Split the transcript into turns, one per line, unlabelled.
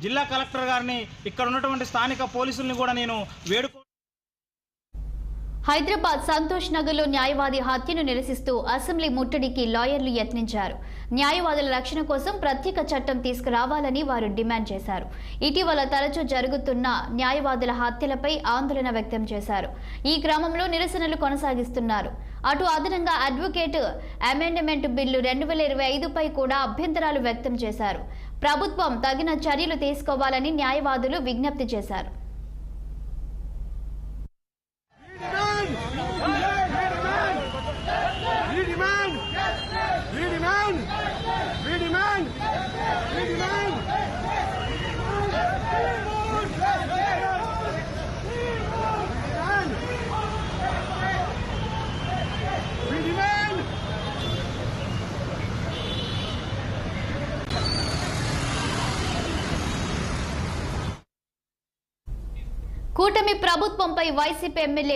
జిల్లా కలెక్టర్ గారిని ఇక్కడ ఉన్నటువంటి స్థానిక పోలీసుల్ని కూడా నేను
హైదరాబాద్ సంతోష్ నగర్లో న్యాయవాది హత్యను నిరసిస్తూ అసెంబ్లీ ముట్టడికి లాయర్లు యత్నించారు. న్యాయవాదుల రక్షణ కోసం ప్రత్యేక చట్టం తీసుకురావాలని వారు డిమాండ్ చేశారు. ఇటీవల తరచూ జరుగుతున్న న్యాయవాదుల హత్యలపై ఆందోళన వ్యక్తం చేశారు. ఈ క్రమంలో నిరసనలు కొనసాగిస్తున్నారు. అటు అదనంగా అడ్వకేట్ అమెండ్మెంట్ బిల్లు 2025పై కూడా అభ్యంతరాలు వ్యక్తం చేశారు. ప్రభుత్వం తగిన చర్యలు తీసుకోవాలని న్యాయవాదులు విజ్ఞప్తి చేశారు. కూటమి ప్రభుత్వంపై వైసీపీ ఎమ్మెల్యే